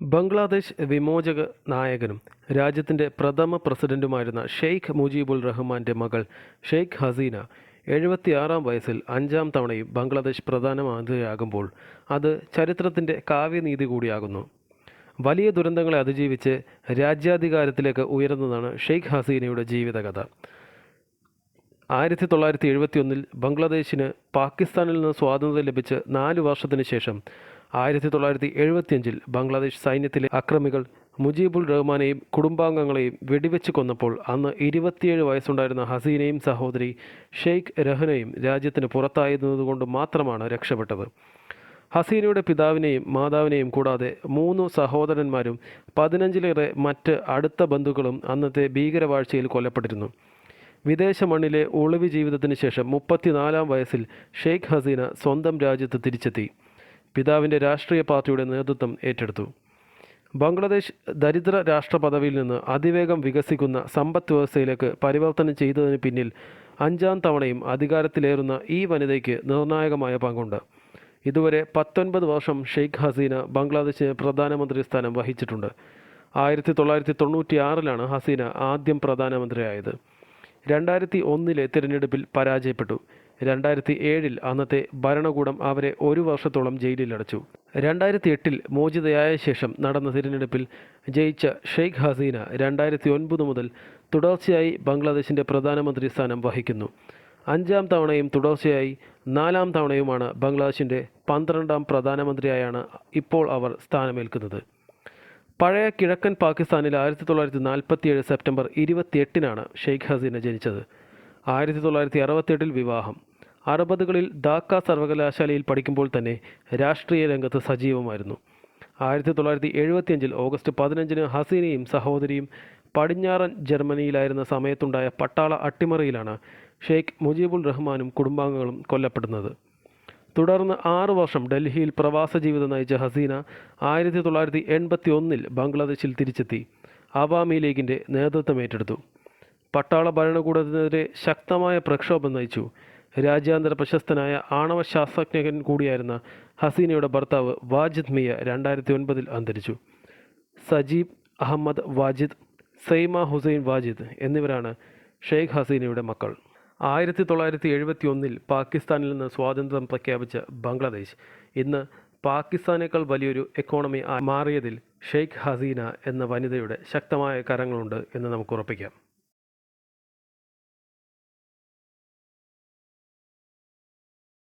ബംഗ്ലാദേശ് വിമോചക നായകനും രാജ്യത്തിൻ്റെ പ്രഥമ പ്രസിഡന്റുമായിരുന്ന ഷെയ്ഖ് മുജീബുർ റഹ്മാൻ്റെ മകൾ ഷെയ്ഖ് ഹസീന 76-ാം വയസ്സിൽ 5-ാം തവണയും ബംഗ്ലാദേശ് പ്രധാനമന്ത്രിയാകുമ്പോൾ അത് ചരിത്രത്തിൻ്റെ കാവ്യനീതി കൂടിയാകുന്നു. വലിയ ദുരന്തങ്ങളെ അതിജീവിച്ച് രാജ്യാധികാരത്തിലേക്ക് ഉയർന്നതാണ് ഷെയ്ഖ് ഹസീനയുടെ ജീവിതകഥ. 1971-ൽ ബംഗ്ലാദേശിന് പാകിസ്ഥാനിൽ നിന്ന് സ്വാതന്ത്ര്യം ലഭിച്ച് 4 വർഷത്തിന് ശേഷം 1975-ൽ ബംഗ്ലാദേശ് സൈന്യത്തിലെ അക്രമികൾ മുജീബുർ റഹ്മാനെയും കുടുംബാംഗങ്ങളെയും വെടിവെച്ച് കൊന്നപ്പോൾ അന്ന് 27 വയസ്സുണ്ടായിരുന്ന ഹസീനയും സഹോദരി ഷെയ്ഖ് രഹ്നയും രാജ്യത്തിന് പുറത്തായിരുന്നതുകൊണ്ട് മാത്രമാണ് രക്ഷപ്പെട്ടത്. ഹസീനയുടെ പിതാവിനെയും മാതാവിനെയും കൂടാതെ 3 സഹോദരന്മാരും 15-ലേറെ മറ്റ് അടുത്ത ബന്ധുക്കളും അന്നത്തെ ഭീകരവാഴ്ചയിൽ കൊല്ലപ്പെട്ടിരുന്നു. വിദേശ മണ്ണിലെ ഒളിവ് ജീവിതത്തിന് ശേഷം 34-ാം വയസ്സിൽ ഷെയ്ഖ് ഹസീന സ്വന്തം രാജ്യത്ത് തിരിച്ചെത്തി പിതാവിൻ്റെ രാഷ്ട്രീയ പാർട്ടിയുടെ നേതൃത്വം ഏറ്റെടുത്തു. ബംഗ്ലാദേശ് ദരിദ്ര രാഷ്ട്ര പദവിയിൽ നിന്ന് അതിവേഗം വികസിക്കുന്ന സമ്പദ് വ്യവസ്ഥയിലേക്ക് പരിവർത്തനം ചെയ്തതിന് പിന്നിൽ 5-ാം തവണയും അധികാരത്തിലേറുന്ന ഈ വനിതയ്ക്ക് നിർണായകമായ പങ്കുണ്ട്. ഇതുവരെ 19 വർഷം ഷെയ്ഖ് ഹസീന ബംഗ്ലാദേശിന് പ്രധാനമന്ത്രി സ്ഥാനം വഹിച്ചിട്ടുണ്ട്. 1996-ലാണ് ഹസീന ആദ്യം പ്രധാനമന്ത്രിയായത്. 2001-ലെ തിരഞ്ഞെടുപ്പിൽ പരാജയപ്പെട്ടു. 2007-ൽ അന്നത്തെ ഭരണകൂടം അവരെ 1 വർഷത്തോളം ജയിലിലടച്ചു. 2008-ൽ മോചിതയായ ശേഷം നടന്ന തിരഞ്ഞെടുപ്പിൽ ജയിച്ച ഷെയ്ഖ് ഹസീന 2009 മുതൽ തുടർച്ചയായി ബംഗ്ലാദേശിൻ്റെ പ്രധാനമന്ത്രി സ്ഥാനം വഹിക്കുന്നു. 5-ാം തവണയും തുടർച്ചയായി 4-ാം തവണയുമാണ് ബംഗ്ലാദേശിൻ്റെ 12-ാം പ്രധാനമന്ത്രിയായാണ് ഇപ്പോൾ അവർ സ്ഥാനമേൽക്കുന്നത്. പഴയ കിഴക്കൻ പാകിസ്ഥാനിൽ 1947 സെപ്റ്റംബർ 28-നാണ് ഷെയ്ഖ് ഹസീന ജനിച്ചത്. 1968-ൽ വിവാഹം. 60-കളിൽ ധാക്ക സർവകലാശാലയിൽ പഠിക്കുമ്പോൾ തന്നെ രാഷ്ട്രീയ രംഗത്ത് സജീവമായിരുന്നു. 1975-ൽ ഓഗസ്റ്റ് 15-ന് ഹസീനയും സഹോദരിയും പടിഞ്ഞാറൻ ജർമ്മനിയിലായിരുന്ന സമയത്തുണ്ടായ പട്ടാള അട്ടിമറിയിലാണ് ഷെയ്ഖ് മുജീബുർ റഹ്മാനും കുടുംബാംഗങ്ങളും കൊല്ലപ്പെടുന്നത്. തുടർന്ന് 6 വർഷം ഡൽഹിയിൽ പ്രവാസ ജീവിതം നയിച്ച ഹസീന 1981-ൽ ബംഗ്ലാദേശിൽ തിരിച്ചെത്തി അവാമി ലീഗിൻ്റെ നേതൃത്വം ഏറ്റെടുത്തു. പട്ടാള ഭരണകൂടത്തിനെതിരെ ശക്തമായ പ്രക്ഷോഭം നയിച്ചു. രാജ്യാന്തര പ്രശസ്തനായ ആണവ ശാസ്ത്രജ്ഞൻ കൂടിയായിരുന്ന ഹസീനയുടെ ഭർത്താവ് വാജിദ് മിയ 2009-ൽ അന്തരിച്ചു. സജീബ് അഹമ്മദ് വാജിദ്, സൈമ ഹുസൈൻ വാജിദ് എന്നിവരാണ് ഷെയ്ഖ് ഹസീനയുടെ മക്കൾ. 1971-ൽ പാകിസ്ഥാനിൽ നിന്ന് സ്വാതന്ത്ര്യം പ്രഖ്യാപിച്ച ബംഗ്ലാദേശ് ഇന്ന് പാകിസ്ഥാനേക്കാൾ വലിയൊരു എക്കോണമി മാറിയതിൽ ഷെയ്ഖ് ഹസീന എന്ന വനിതയുടെ ശക്തമായ കരങ്ങളുണ്ട് എന്ന് നമുക്ക് ഉറപ്പിക്കാം.